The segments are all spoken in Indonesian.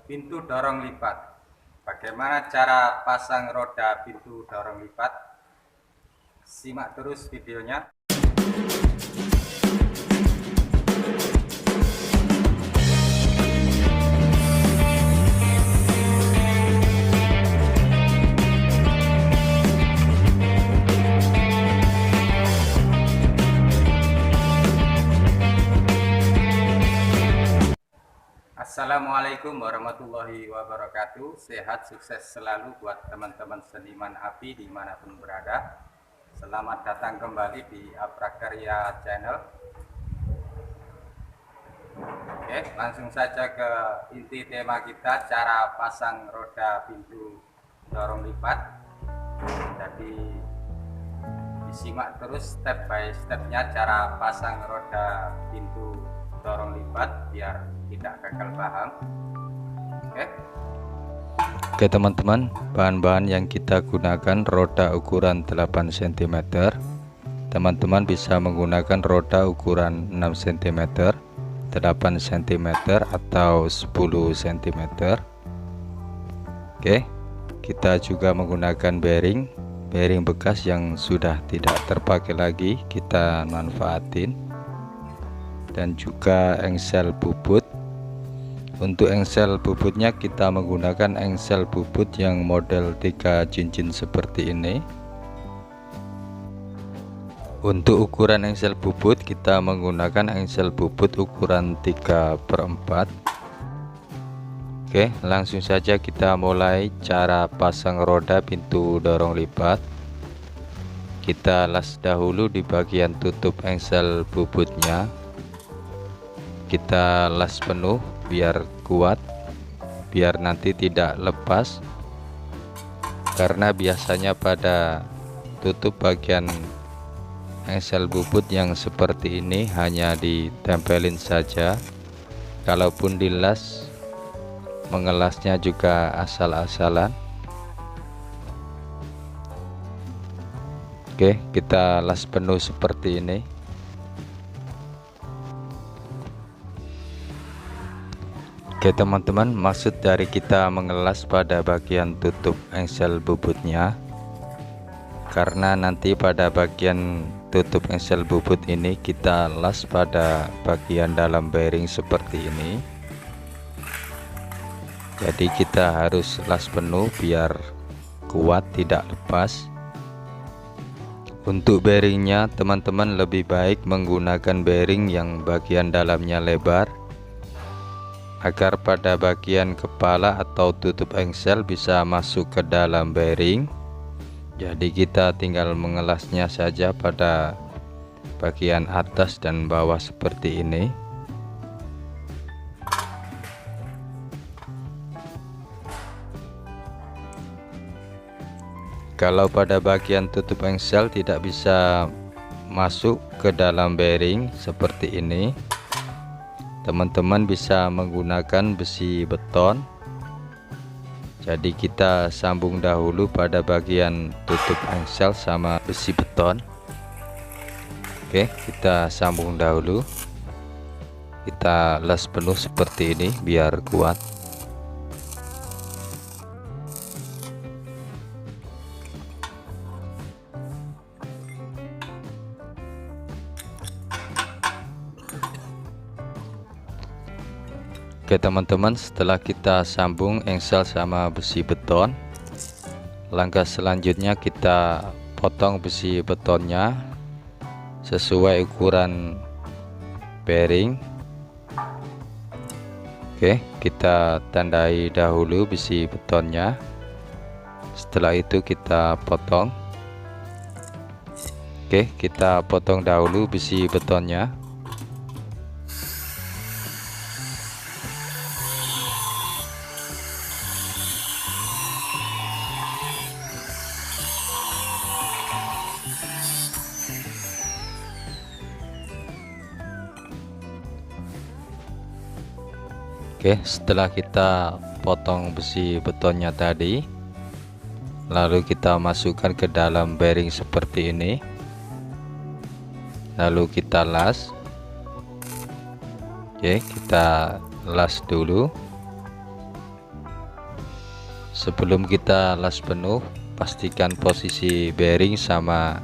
pintu dorong lipat. Bagaimana cara pasang roda pintu dorong lipat? Simak terus videonya. Assalamualaikum warahmatullahi wabarakatuh. Sehat, sukses selalu buat teman-teman seniman api dimanapun berada. Selamat datang kembali di Aprakarya Channel. Oke, langsung saja ke inti tema kita, cara pasang roda pintu dorong lipat. Jadi disimak terus step by stepnya cara pasang roda pintu dorong lipat biar tidak gagal paham. Oke teman-teman, bahan-bahan yang kita gunakan roda ukuran 8 cm. Teman-teman bisa menggunakan roda ukuran 6 cm, 8 cm atau 10 cm. Oke, kita juga menggunakan bearing bekas yang sudah tidak terpakai lagi, kita manfaatin. Dan juga engsel bubut. Untuk engsel bubutnya kita menggunakan engsel bubut yang model 3 cincin seperti ini. Untuk ukuran engsel bubut kita menggunakan engsel bubut ukuran 3/4. Oke, langsung saja kita mulai cara pasang roda pintu dorong lipat. Kita las dahulu di bagian tutup engsel bubutnya. Kita las penuh biar kuat, biar nanti tidak lepas, karena biasanya pada tutup bagian engsel bubut yang seperti ini hanya ditempelin saja. Kalaupun dilas, mengelasnya juga asal-asalan. Oke, kita las penuh seperti ini. Oke teman-teman, maksud dari kita mengelas pada bagian tutup engsel bubutnya, karena nanti pada bagian tutup engsel bubut ini kita las pada bagian dalam bearing seperti ini. Jadi kita harus las penuh biar kuat, tidak lepas. Untuk bearingnya teman-teman lebih baik menggunakan bearing yang bagian dalamnya lebar, agar pada bagian kepala atau tutup engsel bisa masuk ke dalam bearing. Jadi kita tinggal mengelasnya saja pada bagian atas dan bawah seperti ini. Kalau pada bagian tutup engsel tidak bisa masuk ke dalam bearing seperti ini, teman-teman bisa menggunakan besi beton. Jadi kita sambung dahulu pada bagian tutup engsel sama besi beton. Oke, kita sambung dahulu. Kita las penuh seperti ini biar kuat. Oke teman-teman, setelah kita sambung engsel sama besi beton, langkah selanjutnya kita potong besi betonnya sesuai ukuran bearing. Oke, kita tandai dahulu besi betonnya. Setelah itu kita potong. Oke, kita potong dahulu besi betonnya. Oke, setelah kita potong besi betonnya tadi, lalu kita masukkan ke dalam bearing seperti ini, lalu kita las. Oke, kita las dulu. Sebelum kita las penuh, pastikan posisi bearing sama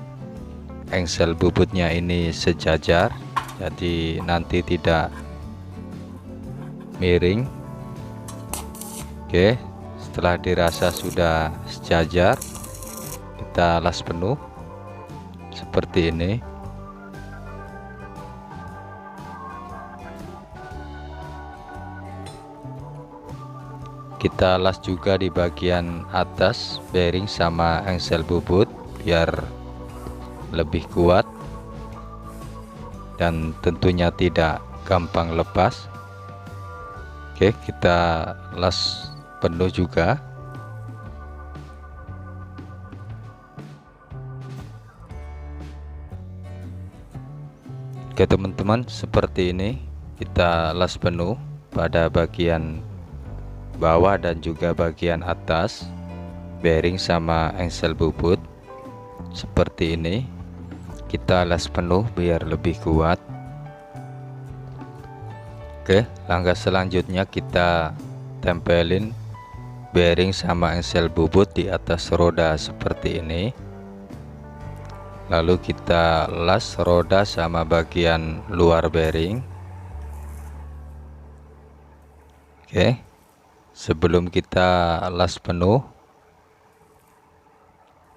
engsel bubutnya ini sejajar, jadi nanti tidak miring. Oke, setelah dirasa sudah sejajar, kita las penuh seperti ini. Kita las juga di bagian atas bearing sama engsel bubut biar lebih kuat dan tentunya tidak gampang lepas. Oke, kita las penuh juga. Oke teman-teman, seperti ini kita las penuh pada bagian bawah dan juga bagian atas bearing sama engsel bubut. Seperti ini kita las penuh biar lebih kuat. Oke, langkah selanjutnya kita tempelin bearing sama engsel bubut di atas roda seperti ini. Lalu kita las roda sama bagian luar bearing. Oke, sebelum kita las penuh,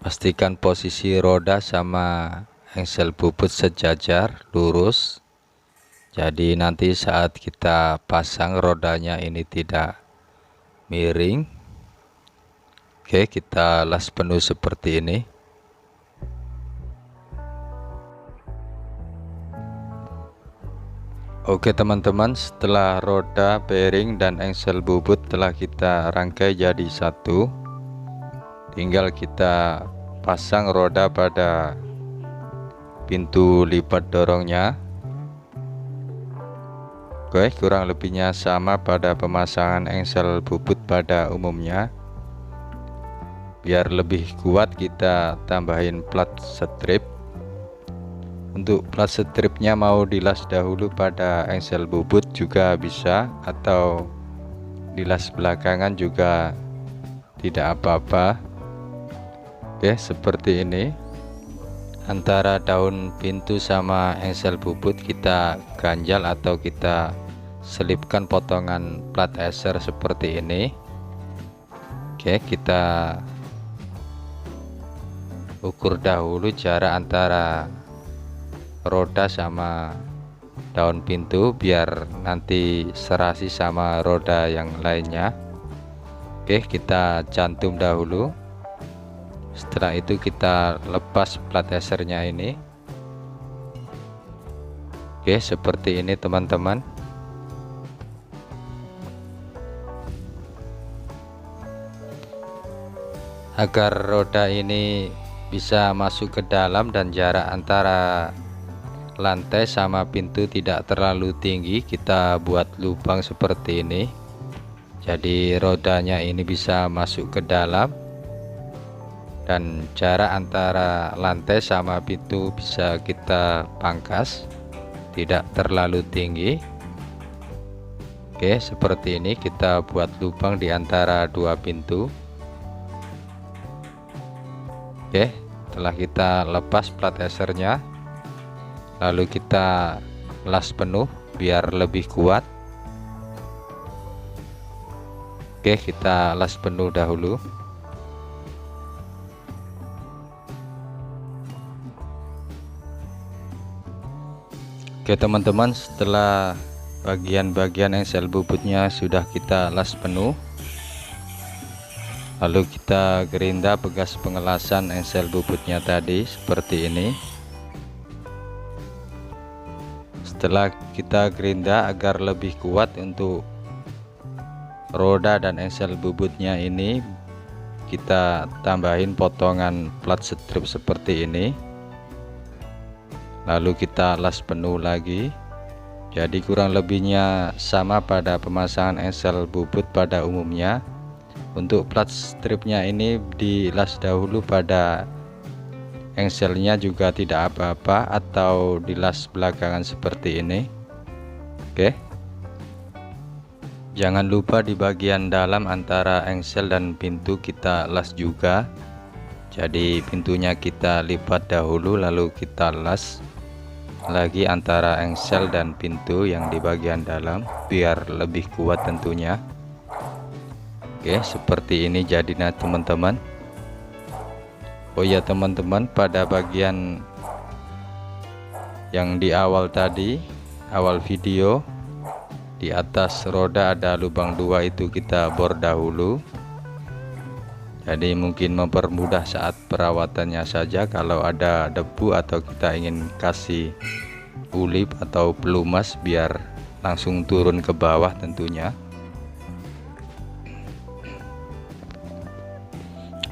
pastikan posisi roda sama engsel bubut sejajar lurus, jadi nanti saat kita pasang rodanya ini tidak miring. Oke, kita las penuh seperti ini. Oke teman-teman, setelah roda, bearing, dan engsel bubut telah kita rangkai jadi satu, tinggal kita pasang roda pada pintu lipat dorongnya. Oke, kurang lebihnya sama pada pemasangan engsel bubut pada umumnya. Biar lebih kuat kita tambahin plat strip. Untuk plat stripnya mau dilas dahulu pada engsel bubut juga bisa, atau dilas belakangan juga tidak apa-apa. Oke, seperti ini. Antara daun pintu sama engsel bubut kita ganjal atau kita selipkan potongan plat eser seperti ini. Oke, kita ukur dahulu jarak antara roda sama daun pintu biar nanti serasi sama roda yang lainnya. Oke, kita cantum dahulu. Setelah itu kita lepas plat esernya ini. Oke, seperti ini teman-teman. Agar roda ini bisa masuk ke dalam dan jarak antara lantai sama pintu tidak terlalu tinggi, kita buat lubang seperti ini, jadi rodanya ini bisa masuk ke dalam dan jarak antara lantai sama pintu bisa kita pangkas, tidak terlalu tinggi. Oke, seperti ini kita buat lubang di antara dua pintu. Oke, setelah kita lepas plat esernya, lalu kita las penuh biar lebih kuat. Oke, kita las penuh dahulu. Oke teman-teman, setelah bagian-bagian engsel bubutnya sudah kita las penuh, lalu kita gerinda bekas pengelasan engsel bubutnya tadi seperti ini. Setelah kita gerinda agar lebih kuat untuk roda dan engsel bubutnya ini, kita tambahin potongan plat strip seperti ini. Lalu kita las penuh lagi. Jadi kurang lebihnya sama pada pemasangan engsel bubut pada umumnya. Untuk plat stripnya ini dilas dahulu pada engselnya juga tidak apa-apa, atau dilas belakangan seperti ini. Oke, Jangan lupa di bagian dalam antara engsel dan pintu kita las juga. Jadi pintunya kita lipat dahulu lalu kita las lagi antara engsel dan pintu yang di bagian dalam biar lebih kuat tentunya. Oke, seperti ini jadinya teman-teman. Oh ya teman-teman, pada bagian yang di awal tadi, awal video, di atas roda ada lubang 2, itu kita bor dahulu. Jadi mungkin mempermudah saat perawatannya saja. Kalau ada debu atau kita ingin kasih ulip atau pelumas biar langsung turun ke bawah tentunya.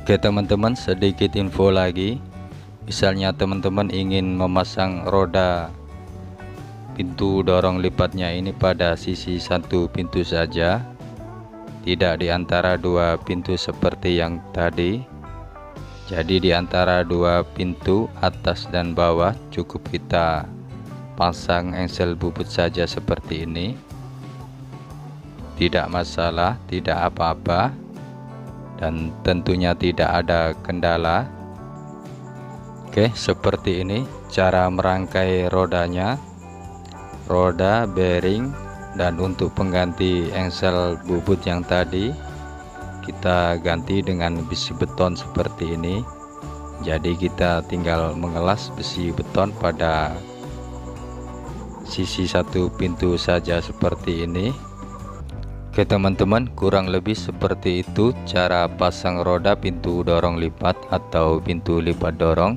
Oke teman-teman, sedikit info lagi. Misalnya teman-teman ingin memasang roda pintu dorong lipatnya ini pada sisi satu pintu saja, tidak di antara dua pintu seperti yang tadi. Jadi di antara dua pintu atas dan bawah cukup kita pasang engsel bubut saja seperti ini. Tidak masalah, tidak apa-apa, dan tentunya tidak ada kendala. Oke, seperti ini cara merangkai rodanya, roda, bearing, dan untuk pengganti engsel bubut yang tadi kita ganti dengan besi beton seperti ini. Jadi kita tinggal mengelas besi beton pada sisi satu pintu saja seperti ini. Oke teman-teman, kurang lebih seperti itu cara pasang roda pintu dorong lipat atau pintu lipat dorong.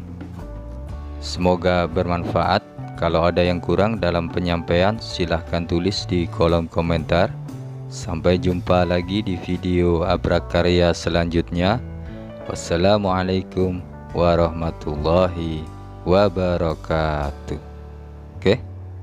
Semoga bermanfaat. Kalau ada yang kurang dalam penyampaian, silahkan tulis di kolom komentar. Sampai jumpa lagi di video Abrakarya selanjutnya. Wassalamualaikum warahmatullahi wabarakatuh. Oke.